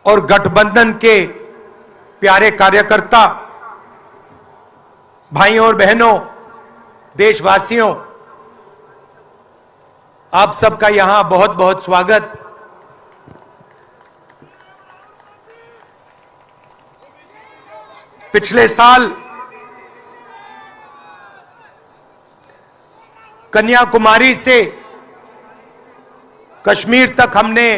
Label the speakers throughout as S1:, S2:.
S1: और गठबंधन के प्यारे कार्यकर्ता, भाइयों और बहनों, देशवासियों, आप सबका यहां बहुत बहुत स्वागत। पिछले साल कन्याकुमारी से कश्मीर तक हमने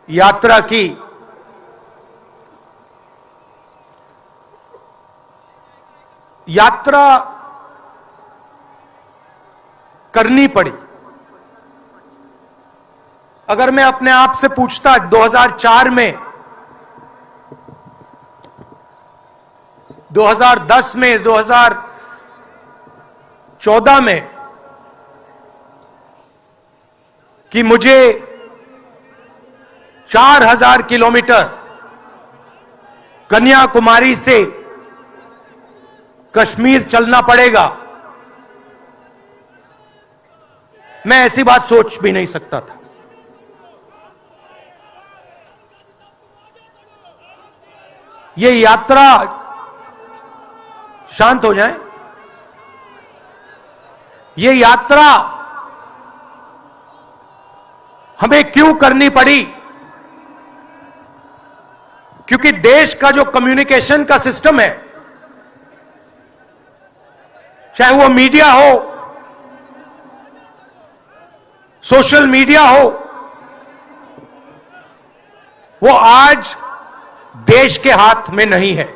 S1: यात्रा की। यात्रा करनी पड़ी। अगर मैं अपने आप से पूछता 2004 में, 2010 में, 2014 में कि मुझे 4000 किलोमीटर कन्याकुमारी से कश्मीर चलना पड़ेगा, मैं ऐसी बात सोच भी नहीं सकता था। ये यात्रा, शांत हो जाए, ये यात्रा हमें क्यों करनी पड़ी? क्योंकि देश का जो कम्युनिकेशन का सिस्टम है, चाहे वो मीडिया हो, सोशल मीडिया हो, वो आज देश के हाथ में नहीं है।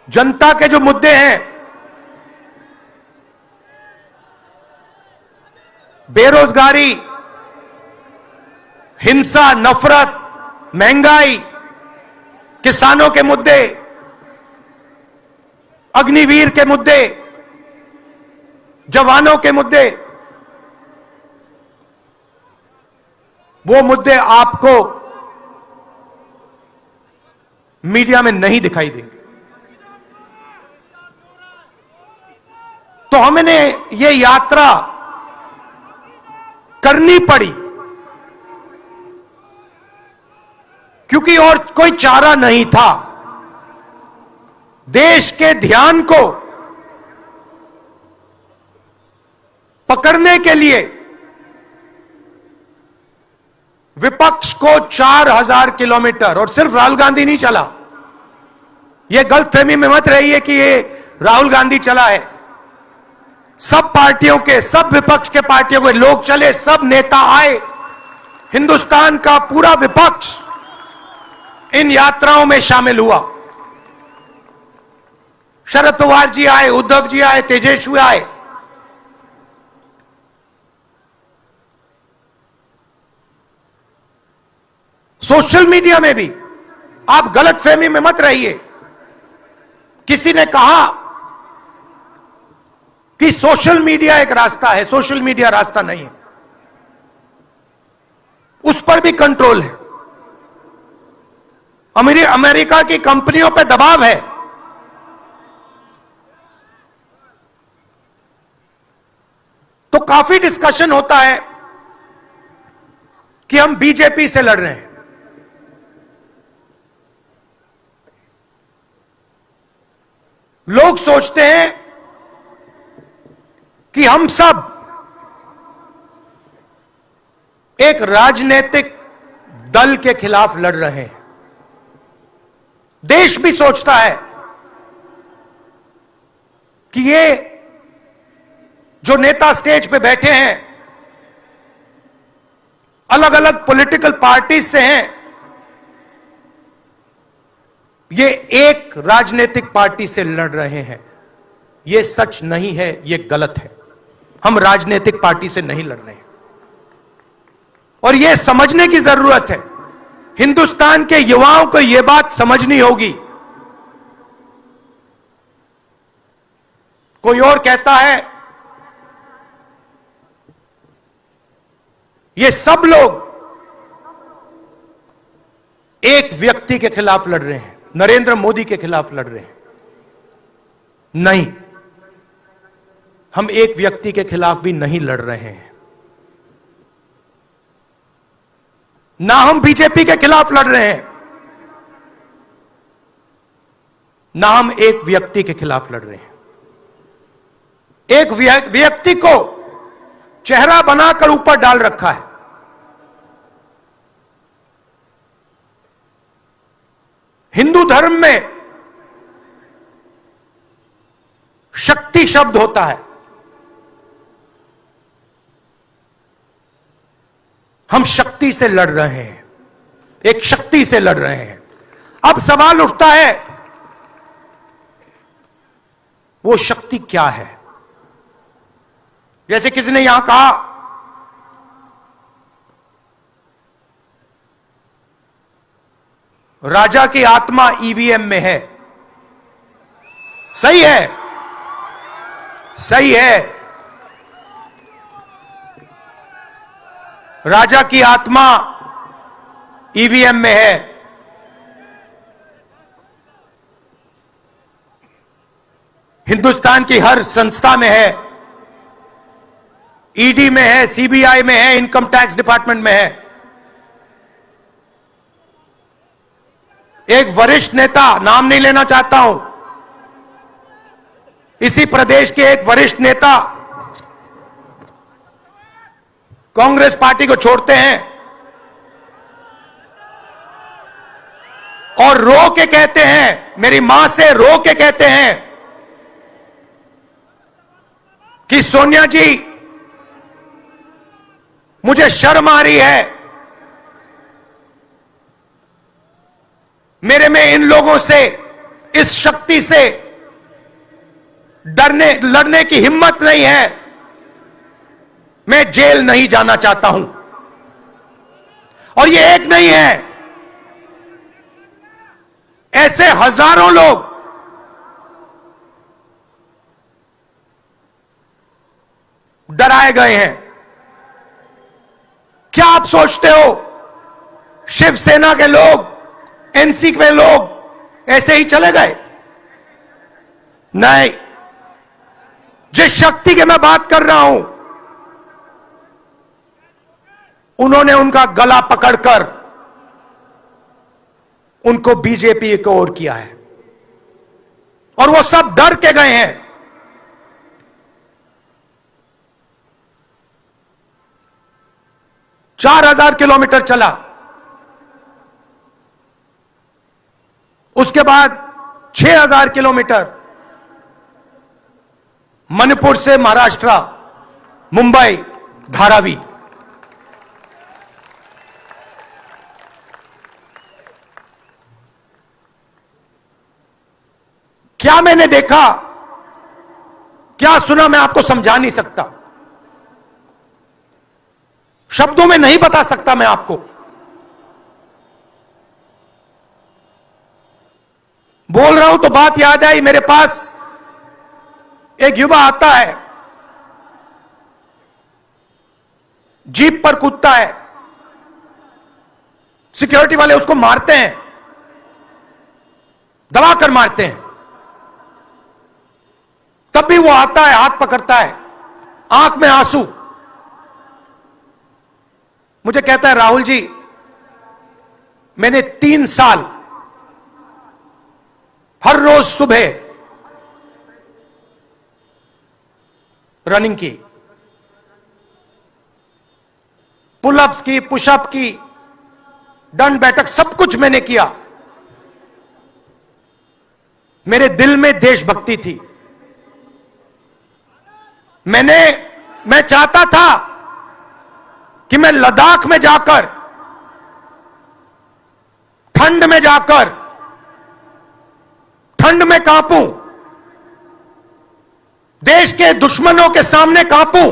S1: जनता के जो मुद्दे हैं, बेरोजगारी, हिंसा, नफरत, महंगाई, किसानों के मुद्दे, अग्निवीर के मुद्दे, जवानों के मुद्दे, वो मुद्दे आपको मीडिया में नहीं दिखाई देंगे। तो हमने ये यात्रा करनी पड़ी क्योंकि और कोई चारा नहीं था। देश के ध्यान को पकड़ने के लिए विपक्ष को 4000 किलोमीटर, और सिर्फ राहुल गांधी नहीं चला, यह गलतफहमी में मत रहिए कि ये राहुल गांधी चला है। सब पार्टियों के, सब विपक्ष के पार्टियों के लोग चले, सब नेता आए, हिंदुस्तान का पूरा विपक्ष इन यात्राओं में शामिल हुआ। शरद पवार जी आए, उद्धव जी आए, तेजस्वी आए। सोशल मीडिया में भी आप गलतफहमी में मत रहिए। किसी ने कहा कि सोशल मीडिया एक रास्ता है, सोशल मीडिया रास्ता नहीं है, उस पर भी कंट्रोल है। अमेरिका की कंपनियों पर दबाव है। तो काफी डिस्कशन होता है कि हम बीजेपी से लड़ रहे हैं। लोग सोचते हैं कि हम सब एक राजनीतिक दल के खिलाफ लड़ रहे हैं। देश भी सोचता है कि ये जो नेता स्टेज पे बैठे हैं, अलग अलग पॉलिटिकल पार्टीज से हैं, ये एक राजनीतिक पार्टी से लड़ रहे हैं। ये सच नहीं है, ये गलत है। हम राजनीतिक पार्टी से नहीं लड़ रहे हैं और यह समझने की जरूरत है। हिंदुस्तान के युवाओं को यह बात समझनी होगी। कोई और कहता है ये सब लोग एक व्यक्ति के खिलाफ लड़ रहे हैं, नरेंद्र मोदी के खिलाफ लड़ रहे हैं। नहीं, हम एक व्यक्ति के खिलाफ भी नहीं लड़ रहे हैं। ना हम बीजेपी के खिलाफ लड़ रहे हैं, ना हम एक व्यक्ति के खिलाफ लड़ रहे हैं। एक व्यक्ति को चेहरा बनाकर ऊपर डाल रखा है। हिंदू धर्म में शक्ति शब्द होता है। हम शक्ति से लड़ रहे हैं, एक शक्ति से लड़ रहे हैं। अब सवाल उठता है, वो शक्ति क्या है? जैसे किसी ने यहां कहा, राजा की आत्मा ईवीएम में है। सही है, सही है। राजा की आत्मा ईवीएम में है। हिंदुस्तान की हर संस्था में है, ईडी में है, सीबीआई में है, इनकम टैक्स डिपार्टमेंट में है। एक वरिष्ठ नेता, नाम नहीं लेना चाहता हूं, इसी प्रदेश के एक वरिष्ठ नेता कांग्रेस पार्टी को छोड़ते हैं और रो के कहते हैं, मेरी मां से रो के कहते हैं कि सोनिया जी, मुझे शर्म आ रही है, मेरे में इन लोगों से, इस शक्ति से लड़ने की हिम्मत नहीं है, मैं जेल नहीं जाना चाहता हूं। और ये एक नहीं है, ऐसे हजारों लोग डराए गए हैं। क्या आप सोचते हो शिवसेना के लोग, एनसी के लोग ऐसे ही चले गए? नहीं। जिस शक्ति की मैं बात कर रहा हूं, उन्होंने उनका गला पकड़कर उनको बीजेपी की ओर किया है और वो सब डर के गए हैं। चार 4,000 किलोमीटर चला, उसके बाद 6,000 किलोमीटर मणिपुर से महाराष्ट्र, मुंबई, धारावी। क्या मैंने देखा, क्या सुना, मैं आपको समझा नहीं सकता, शब्दों में नहीं बता सकता मैं आपको। बोल रहा हूं तो बात याद आई, मेरे पास एक युवा आता है, जीप पर कूदता है, सिक्योरिटी वाले उसको मारते हैं, दबाकर मारते हैं, तब भी वो आता है, हाथ पकड़ता है, आंख में आंसू, मुझे कहता है, राहुल जी, मैंने 3 साल हर रोज सुबह रनिंग की, पुलअप्स की, पुशअप की, दंड बैठक, सब कुछ मैंने किया। मेरे दिल में देशभक्ति थी। मैं चाहता था कि मैं लद्दाख में जाकर, ठंड में जाकर, ठंड में कांपूं, देश के दुश्मनों के सामने कांपूं,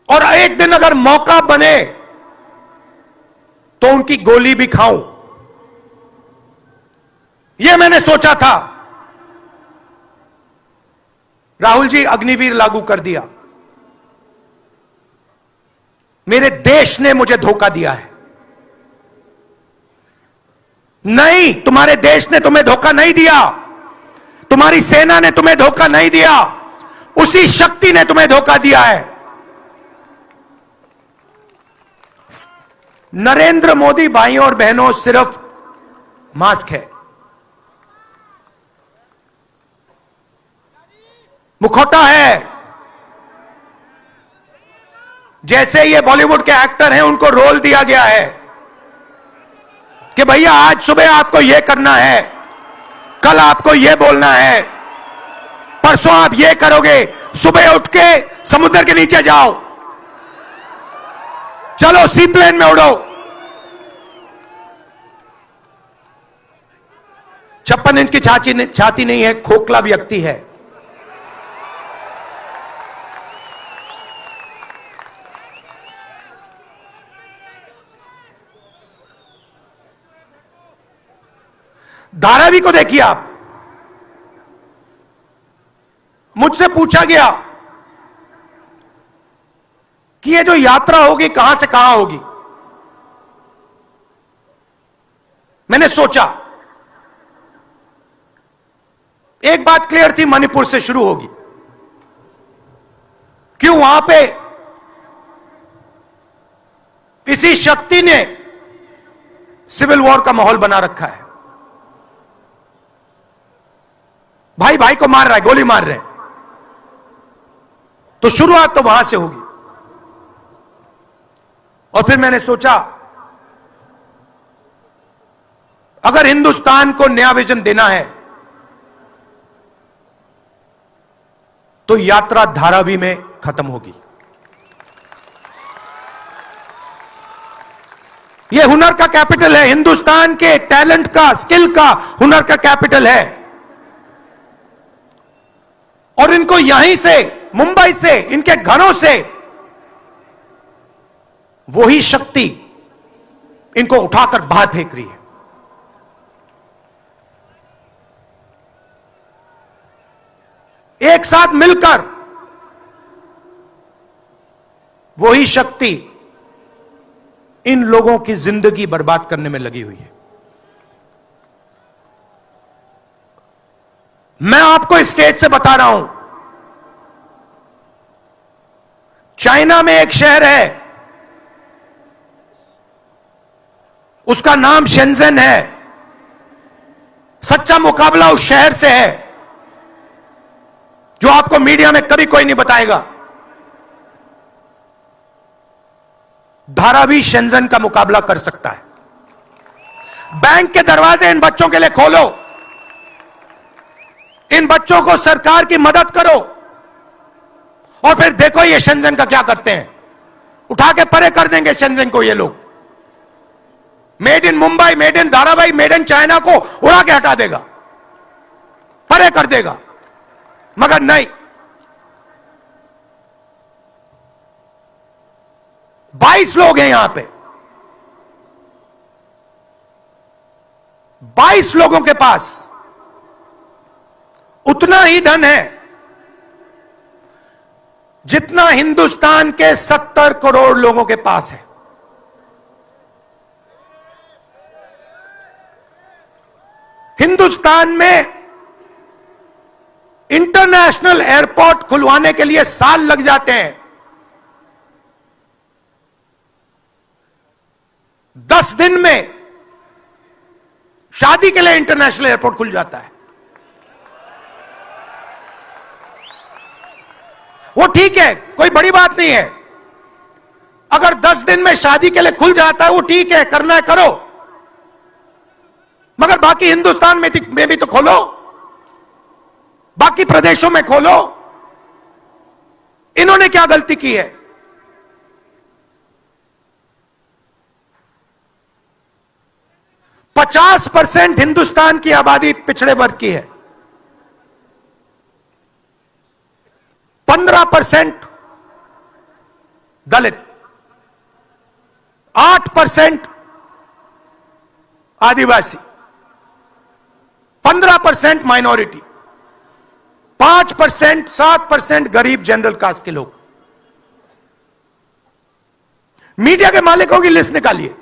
S1: और एक दिन अगर मौका बने तो उनकी गोली भी खाऊं। यह मैंने सोचा था। राहुल जी, अग्निवीर लागू कर दिया। मेरे देश ने मुझे धोखा दिया है। नहीं, तुम्हारे देश ने तुम्हें धोखा नहीं दिया, तुम्हारी सेना ने तुम्हें धोखा नहीं दिया, उसी शक्ति ने तुम्हें धोखा दिया है। नरेंद्र मोदी भाइयों और बहनों सिर्फ मास्क है, मुखौटा है। जैसे ये बॉलीवुड के एक्टर हैं, उनको रोल दिया गया है कि भैया आज सुबह आपको यह करना है, कल आपको यह बोलना है, परसों आप यह करोगे, सुबह उठ के समुद्र के नीचे जाओ, चलो सी प्लेन में उड़ो। 56 इंच की छाती नहीं है, खोखला व्यक्ति है। धारावी को देखिए आप। मुझसे पूछा गया कि ये जो यात्रा होगी कहां से कहां होगी। मैंने सोचा एक बात क्लियर थी, मणिपुर से शुरू होगी। क्यों? वहां पे इसी शक्ति ने सिविल वॉर का माहौल बना रखा है। भाई भाई को मार रहा है, गोली मार रहे हैं, तो शुरुआत तो वहां से होगी। और फिर मैंने सोचा अगर हिंदुस्तान को नया विजन देना है तो यात्रा धारावी में खत्म होगी। यह हुनर का कैपिटल है, हिंदुस्तान के टैलेंट का, स्किल का, हुनर का कैपिटल है। और इनको यहीं से, मुंबई से, इनके घरों से वही शक्ति इनको उठाकर बाहर फेंक रही है। एक साथ मिलकर वही शक्ति इन लोगों की जिंदगी बर्बाद करने में लगी हुई है। मैं आपको इस स्टेज से बता रहा हूं, चाइना में एक शहर है, उसका नाम शेंजन है। सच्चा मुकाबला उस शहर से है जो आपको मीडिया में कभी कोई नहीं बताएगा। धारावी शेंजन का मुकाबला कर सकता है। बैंक के दरवाजे इन बच्चों के लिए खोलो, इन बच्चों को सरकार की मदद करो, और फिर देखो ये शेंजन का क्या करते हैं। उठा के परे कर देंगे शेंजन को ये लोग। Made in Mumbai, made in Dharavi, made in China को उड़ा के हटा देगा, परे कर देगा। मगर नहीं, 22 लोग हैं यहां पे, 22 लोगों के पास उतना ही धन है जितना हिंदुस्तान के 70 करोड़ लोगों के पास है। हिंदुस्तान में इंटरनेशनल एयरपोर्ट खुलवाने के लिए साल लग जाते हैं। 10 दिन में शादी के लिए इंटरनेशनल एयरपोर्ट खुल जाता है। वो ठीक है, कोई बड़ी बात नहीं है। अगर 10 दिन में शादी के लिए खुल जाता है वो ठीक है, करना है करो, मगर बाकी हिंदुस्तान में भी तो खोलो, बाकी प्रदेशों में खोलो। इन्होंने क्या गलती की है? पचास 50% हिंदुस्तान की आबादी पिछड़े वर्ग की है, 15% दलित, 8% आदिवासी, 15% माइनॉरिटी, 5%, 7% गरीब जनरल कास्ट के लोग। मीडिया के मालिकों की लिस्ट निकालिए,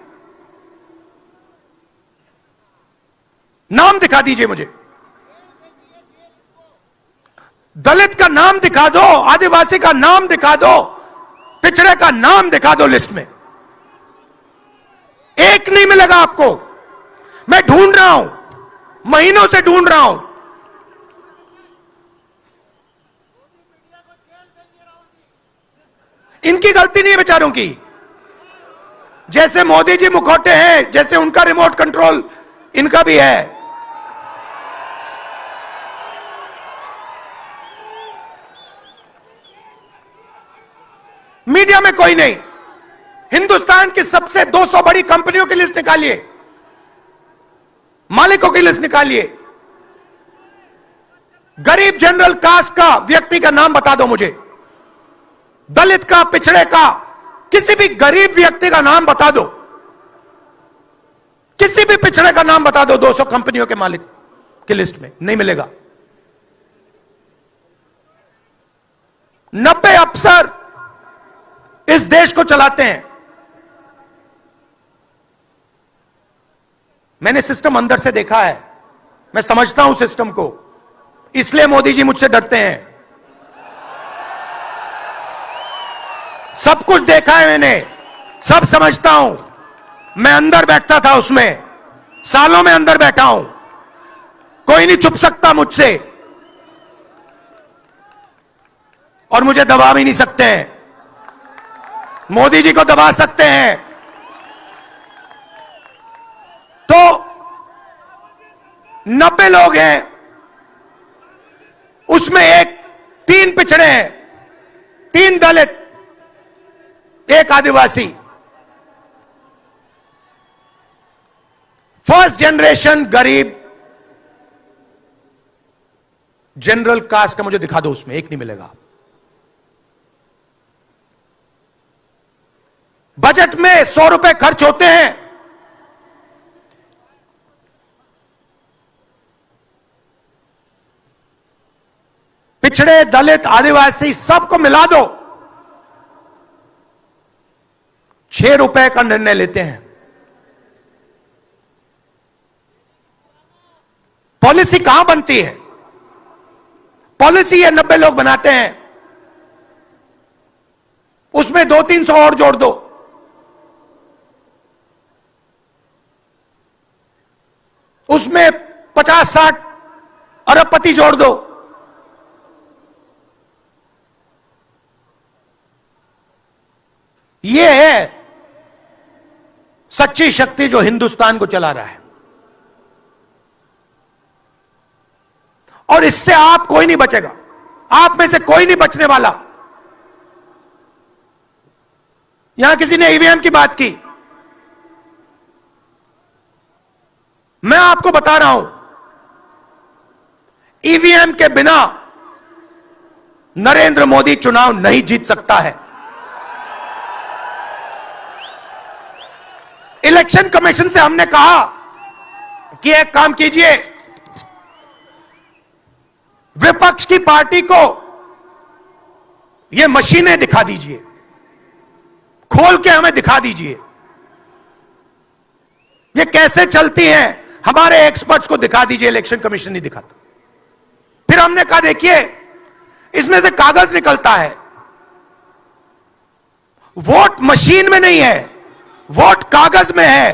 S1: नाम दिखा दीजिए मुझे। दलित का नाम दिखा दो, आदिवासी का नाम दिखा दो, पिछड़े का नाम दिखा दो लिस्ट में। एक नहीं मिलेगा आपको। मैं ढूंढ रहा हूं, महीनों से ढूंढ रहा हूं। इनकी गलती नहीं है बेचारों की। जैसे मोदी जी मुखौटे हैं, जैसे उनका रिमोट कंट्रोल इनका भी है। मीडिया में कोई नहीं। हिंदुस्तान की सबसे 200 बड़ी कंपनियों की लिस्ट निकालिए, मालिकों की लिस्ट निकालिए। गरीब जनरल कास्ट का व्यक्ति का नाम बता दो मुझे, दलित का, पिछड़े का, किसी भी गरीब व्यक्ति का नाम बता दो, किसी भी पिछड़े का नाम बता दो 200 कंपनियों के मालिक की लिस्ट में, नहीं मिलेगा। 90 अफसर इस देश को चलाते हैं। मैंने सिस्टम अंदर से देखा है, मैं समझता हूं सिस्टम को, इसलिए मोदी जी मुझसे डरते हैं। सब कुछ देखा है मैंने, सब समझता हूं। मैं अंदर बैठता था उसमें, सालों में अंदर बैठा हूं। कोई नहीं छुप सकता मुझसे, और मुझे दबा भी नहीं सकते हैं। मोदी जी को दबा सकते हैं तो 90 लोग हैं, उसमें 3 पिछड़े हैं, 3 दलित, 1 आदिवासी। फर्स्ट जनरेशन गरीब जनरल कास्ट का मुझे दिखा दो, उसमें 1 नहीं मिलेगा। बजट में 100 रुपए खर्च होते हैं, पिछड़े, दलित, आदिवासी सबको मिला दो, 6 रुपए का निर्णय लेते हैं। पॉलिसी कहां बनती है? पॉलिसी ये 90 लोग बनाते हैं, उसमें 200-300 और जोड़ दो, उसमें 50-60 अरबपति जोड़ दो। यह है सच्ची शक्ति जो हिंदुस्तान को चला रहा है, और इससे आप कोई नहीं बचेगा। आप में से कोई नहीं बचने वाला। यहां किसी ने ईवीएम की बात की, मैं आपको बता रहा हूं, ईवीएम के बिना नरेंद्र मोदी चुनाव नहीं जीत सकता है। इलेक्शन कमीशन से हमने कहा कि एक काम कीजिए, विपक्ष की पार्टी को ये मशीनें दिखा दीजिए, खोल के हमें दिखा दीजिए ये कैसे चलती हैं, हमारे एक्सपर्ट्स को दिखा दीजिए। इलेक्शन कमीशन नहीं दिखाता। फिर हमने कहा देखिए, इसमें से कागज निकलता है, वोट मशीन में नहीं है, वोट कागज में है।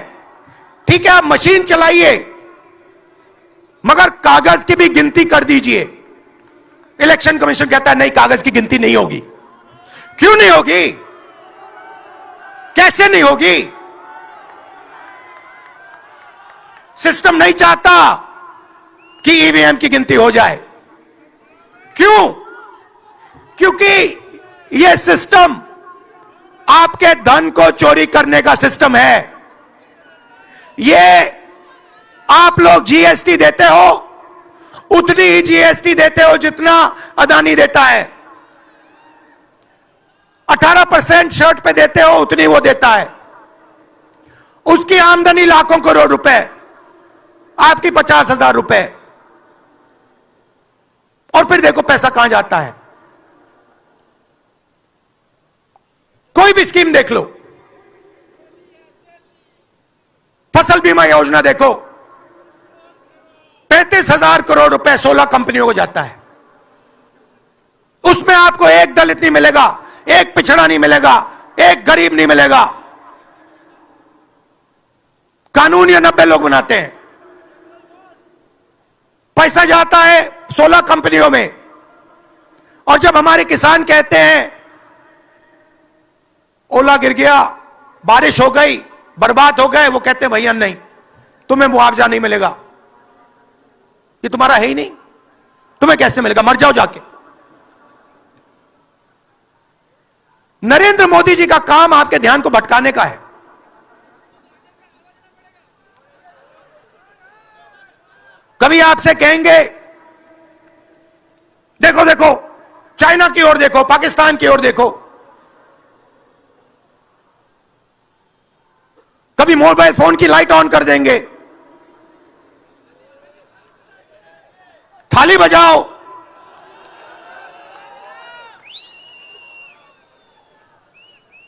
S1: ठीक है, आप मशीन चलाइए, मगर कागज की भी गिनती कर दीजिए। इलेक्शन कमीशन कहता है नहीं, कागज की गिनती नहीं होगी। क्यों नहीं होगी? कैसे नहीं होगी? सिस्टम नहीं चाहता कि ईवीएम की गिनती हो जाए। क्यों? क्योंकि यह सिस्टम आपके धन को चोरी करने का सिस्टम है। यह आप लोग जीएसटी देते हो, उतनी ही जीएसटी देते हो जितना अदानी देता है। 18% शर्ट पे देते हो, उतनी वो देता है। उसकी आमदनी लाखों करोड़ रुपए, आपकी 50,000 रुपए, और फिर देखो पैसा कहां जाता है। कोई भी स्कीम देख लो, फसल बीमा योजना देखो, 35,000 करोड़ रुपए 16 कंपनियों को जाता है। उसमें आपको एक दलित नहीं मिलेगा, एक पिछड़ा नहीं मिलेगा, एक गरीब नहीं मिलेगा। कानून ये 90 लोग बनाते हैं। पैसा जाता है 16 कंपनियों में, और जब हमारे किसान कहते हैं ओला गिर गया, बारिश हो गई, बर्बाद हो गए, वो कहते हैं भैया नहीं, तुम्हें मुआवजा नहीं मिलेगा, ये तुम्हारा है ही नहीं, तुम्हें कैसे मिलेगा, मर जाओ जाके। नरेंद्र मोदी जी का काम आपके ध्यान को भटकाने का है। कभी आपसे कहेंगे देखो देखो चाइना की ओर देखो, पाकिस्तान की ओर देखो, कभी मोबाइल फोन की लाइट ऑन कर देंगे, थाली बजाओ,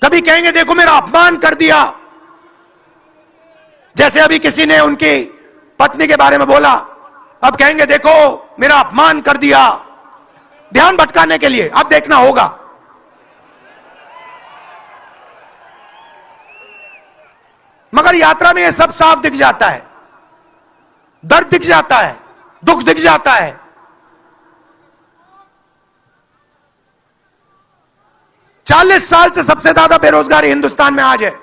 S1: कभी कहेंगे देखो मेरा अपमान कर दिया, जैसे अभी किसी ने उनकी पत्नी के बारे में बोला, अब कहेंगे देखो मेरा अपमान कर दिया, ध्यान भटकाने के लिए। अब देखना होगा। मगर यात्रा में यह सब साफ दिख जाता है, दर्द दिख जाता है, दुख दिख जाता है। चालीस साल से सबसे ज्यादा बेरोजगारी हिंदुस्तान में आज है।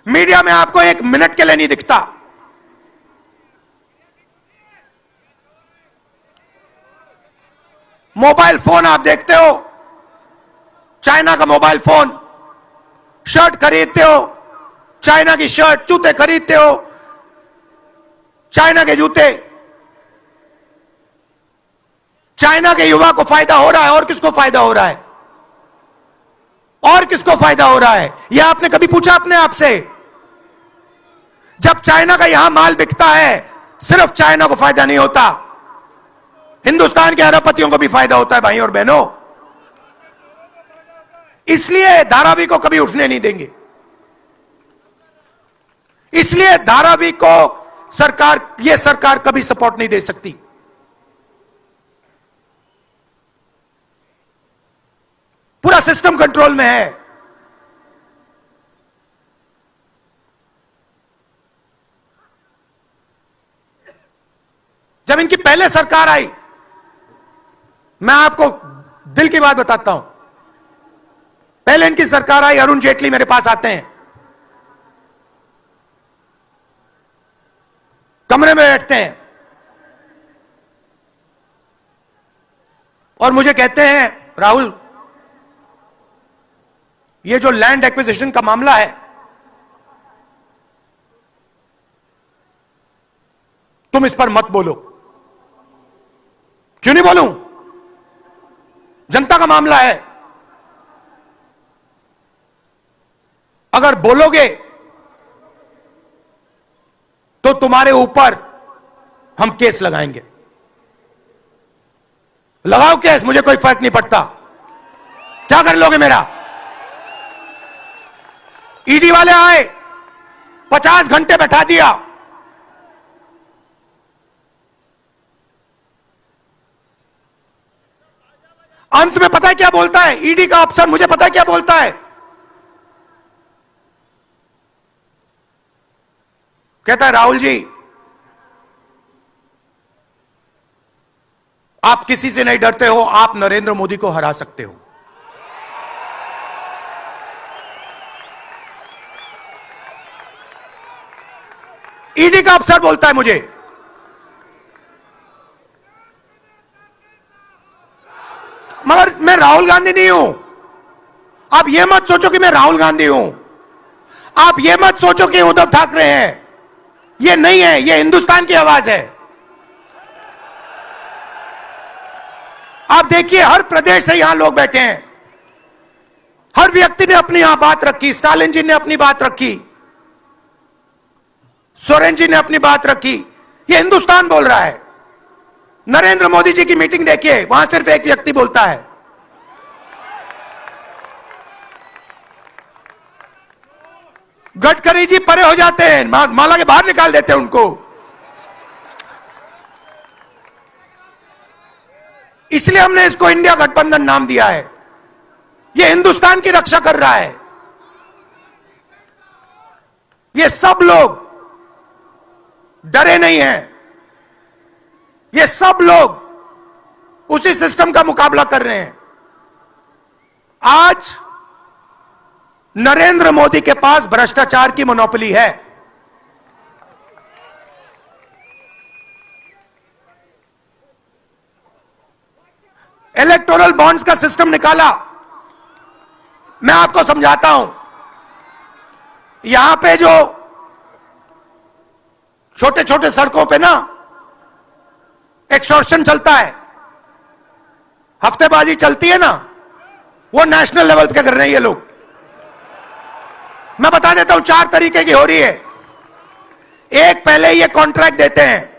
S1: मीडिया में आपको एक मिनट के लिए नहीं दिखता। मोबाइल फोन आप देखते हो, चाइना का मोबाइल फोन, शर्ट खरीदते हो चाइना की शर्ट, जूते खरीदते हो चाइना के जूते। चाइना के युवा को फायदा हो रहा है, और किसको फायदा हो रहा है? और किसको फायदा हो रहा है? यह आपने कभी पूछा अपने आप से? जब चाइना का यहां माल बिकता है, सिर्फ चाइना को फायदा नहीं होता, हिंदुस्तान के अरबपतियों को भी फायदा होता है भाई और बहनों। इसलिए धारावी को कभी उठने नहीं देंगे। इसलिए धारावी को यह सरकार कभी सपोर्ट नहीं दे सकती। पूरा सिस्टम कंट्रोल में है। जब इनकी पहले सरकार आई, मैं आपको दिल की बात बताता हूं, पहले इनकी सरकार आई, अरुण जेटली मेरे पास आते हैं, कमरे में बैठते हैं और मुझे कहते हैं राहुल, ये जो लैंड एक्विजिशन का मामला है, तुम इस पर मत बोलो। क्यों नहीं बोलूं? जनता का मामला है। अगर बोलोगे तो तुम्हारे ऊपर हम केस लगाएंगे। लगाओ केस, मुझे कोई फर्क नहीं पड़ता। क्या कर लोगे मेरा? ईडी वाले आए, 50 घंटे बैठा दिया। अंत में पता है क्या बोलता है ईडी का अफसर? मुझे पता है क्या बोलता है? कहता है राहुल जी, आप किसी से नहीं डरते हो, आप नरेंद्र मोदी को हरा सकते हो। ईडी का अफसर बोलता है मुझे। मगर मैं राहुल गांधी नहीं हूं। आप यह मत सोचो कि मैं राहुल गांधी हूं। आप यह मत सोचो कि उद्धव ठाकरे हैं। यह नहीं है, यह हिंदुस्तान की आवाज है। आप देखिए, हर प्रदेश से यहां लोग बैठे हैं, हर व्यक्ति ने अपनी यहां बात रखी। स्टालिन जी ने अपनी बात रखी, सोरेन जी ने अपनी बात रखी। यह हिंदुस्तान बोल रहा है। नरेंद्र मोदी जी की मीटिंग देखिए, वहां सिर्फ एक व्यक्ति बोलता है। गडकरी जी परे हो जाते हैं, माला के बाहर निकाल देते हैं उनको। इसलिए हमने इसको इंडिया गठबंधन नाम दिया है। यह हिंदुस्तान की रक्षा कर रहा है। ये सब लोग डरे नहीं हैं, ये सब लोग उसी सिस्टम का मुकाबला कर रहे हैं। आज नरेंद्र मोदी के पास भ्रष्टाचार की मोनोपोली है। इलेक्टोरल बॉन्ड्स का सिस्टम निकाला। मैं आपको समझाता हूं, यहां पे जो छोटे छोटे सड़कों पे ना एक्सटॉर्शन चलता है, हफ्तेबाजी चलती है ना, वो नेशनल लेवल पे कर रहे हैं ये लोग। मैं बता देता हूं, 4 तरीके की हो रही है। एक, पहले ये कॉन्ट्रैक्ट देते हैं,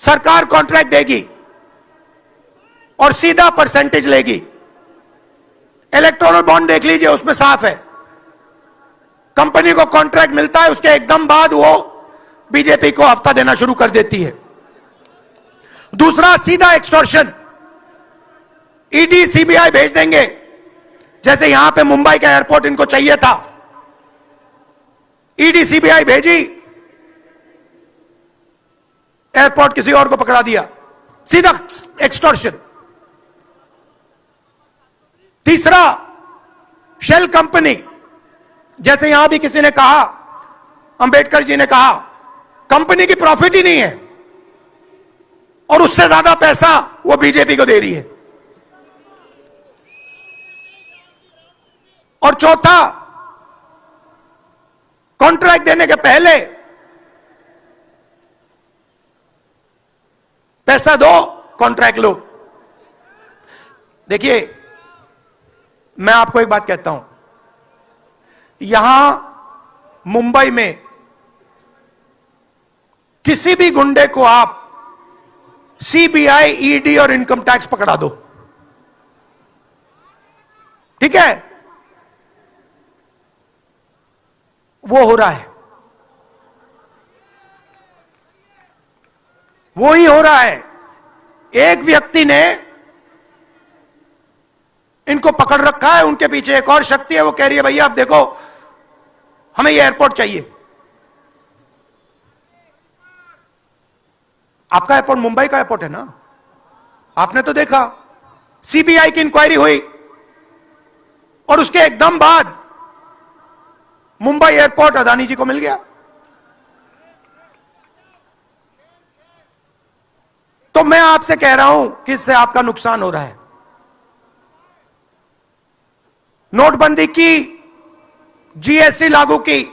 S1: सरकार कॉन्ट्रैक्ट देगी और सीधा परसेंटेज लेगी। इलेक्टोरल बॉन्ड देख लीजिए, उसमें साफ है, कंपनी को कॉन्ट्रैक्ट मिलता है, उसके एकदम बाद वो बीजेपी को हफ्ता देना शुरू कर देती है। दूसरा, सीधा एक्सटॉर्शन, ईडी सीबीआई भेज देंगे। जैसे यहां पे मुंबई का एयरपोर्ट इनको चाहिए था, ईडी सीबीआई भेजी, एयरपोर्ट किसी और को पकड़ा दिया, सीधा एक्सटॉर्शन। तीसरा, शेल कंपनी, जैसे यहां भी किसी ने कहा, अंबेडकर जी ने कहा, कंपनी की प्रॉफिट ही नहीं है और उससे ज्यादा पैसा वो बीजेपी को दे रही है। और चौथा, कॉन्ट्रैक्ट देने के पहले पैसा दो, कॉन्ट्रैक्ट लो। देखिए, मैं आपको एक बात कहता हूं, यहां मुंबई में किसी भी गुंडे को आप सीबीआई, ईडी और इनकम टैक्स पकड़ा दो, ठीक है, वो हो रहा है, वो ही हो रहा है। एक व्यक्ति ने इनको पकड़ रखा है, उनके पीछे एक और शक्ति है, वो कह रही है भैया आप देखो हमें ये एयरपोर्ट चाहिए। आपका एयरपोर्ट मुंबई का एयरपोर्ट है ना, आपने तो देखा, सीबीआई की इंक्वायरी हुई और उसके एकदम बाद मुंबई एयरपोर्ट अदानी जी को मिल गया। तो मैं आपसे कह रहा हूं कि इससे आपका नुकसान हो रहा है। नोटबंदी की, जीएसटी लागू की,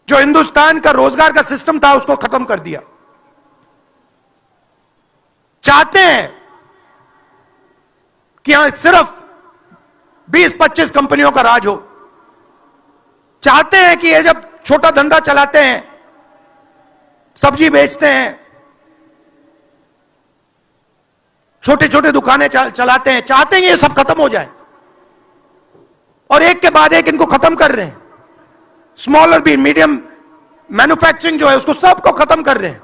S1: जो हिंदुस्तान का रोजगार का सिस्टम था उसको खत्म कर दिया। चाहते हैं कि यहां सिर्फ 20-25 कंपनियों का राज हो। चाहते हैं कि ये जब छोटा धंधा चलाते हैं, सब्जी बेचते हैं, छोटे छोटे दुकानें चलाते हैं, चाहते हैं ये सब खत्म हो जाए और एक के बाद एक इनको खत्म कर रहे हैं। स्मॉल और मीडियम मैन्युफैक्चरिंग जो है उसको सबको खत्म कर रहे हैं।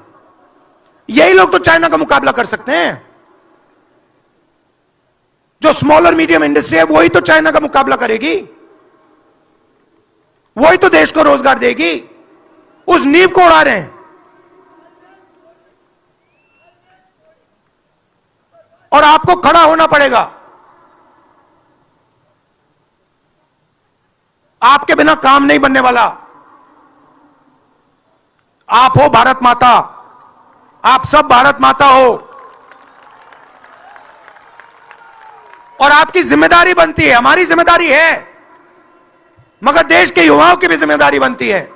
S1: यही लोग तो चाइना का मुकाबला कर सकते हैं। जो स्मॉल और मीडियम इंडस्ट्री है वही तो चाइना का मुकाबला करेगी, वही तो देश को रोजगार देगी। उस नींव को उड़ा रहे हैं। और आपको खड़ा होना पड़ेगा। आपके बिना काम नहीं बनने वाला। आप हो भारत माता, आप सब भारत माता हो और आपकी जिम्मेदारी बनती है, हमारी जिम्मेदारी है, मगर देश के युवाओं की भी जिम्मेदारी बनती है।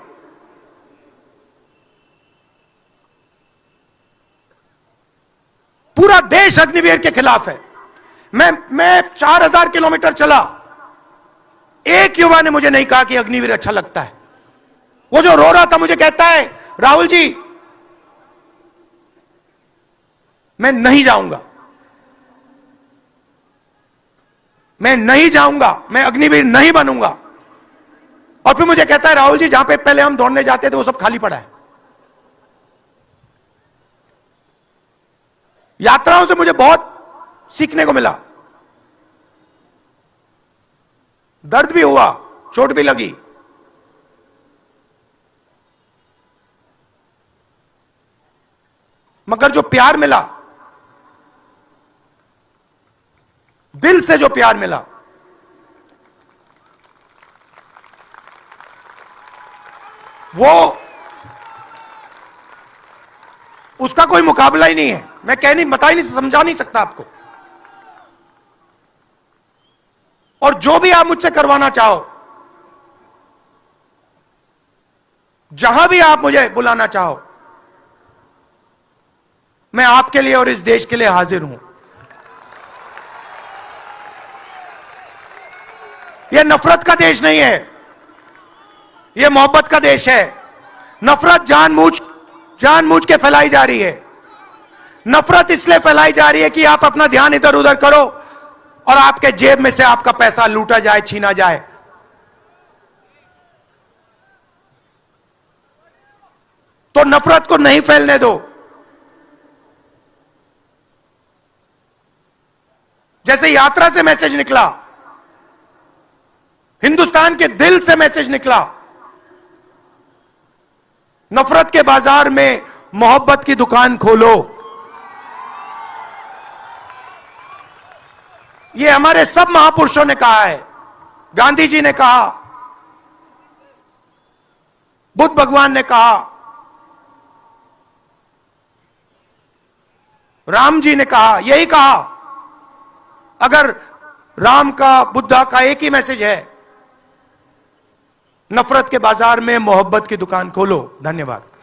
S1: पूरा देश अग्निवीर के खिलाफ है। मैं 4000 किलोमीटर चला, एक युवा ने मुझे नहीं कहा कि अग्निवीर अच्छा लगता है। वो जो रो रहा था मुझे कहता है राहुल जी मैं नहीं जाऊंगा, मैं नहीं जाऊंगा, मैं अग्निवीर नहीं बनूंगा। और फिर मुझे कहता है राहुल जी जहां पे पहले हम दौड़ने जाते थे वो सब खाली पड़ा है। यात्राओं से मुझे बहुत सीखने को मिला, दर्द भी हुआ, चोट भी लगी। मगर जो प्यार मिला, दिल से जो प्यार मिला, वो उसका कोई मुकाबला ही नहीं है। मैं बता ही नहीं, समझा नहीं सकता आपको। और जो भी आप मुझसे करवाना चाहो, जहां भी आप मुझे बुलाना चाहो, मैं आपके लिए और इस देश के लिए हाजिर हूं। यह नफरत का देश नहीं है, यह मोहब्बत का देश है। नफरत जानबूझ के फैलाई जा रही है। नफरत इसलिए फैलाई जा रही है कि आप अपना ध्यान इधर उधर करो और आपके जेब में से आपका पैसा लूटा जाए, छीना जाए। तो नफरत को नहीं फैलने दो। जैसे यात्रा से मैसेज निकला, हिंदुस्तान के दिल से मैसेज निकला, नफरत के बाजार में मोहब्बत की दुकान खोलो। यह हमारे सब महापुरुषों ने कहा है। गांधी जी ने कहा, बुद्ध भगवान ने कहा, राम जी ने कहा, यही कहा। अगर राम का, बुद्धा का एक ही मैसेज है, नफरत के बाजार में मोहब्बत की दुकान खोलो। धन्यवाद।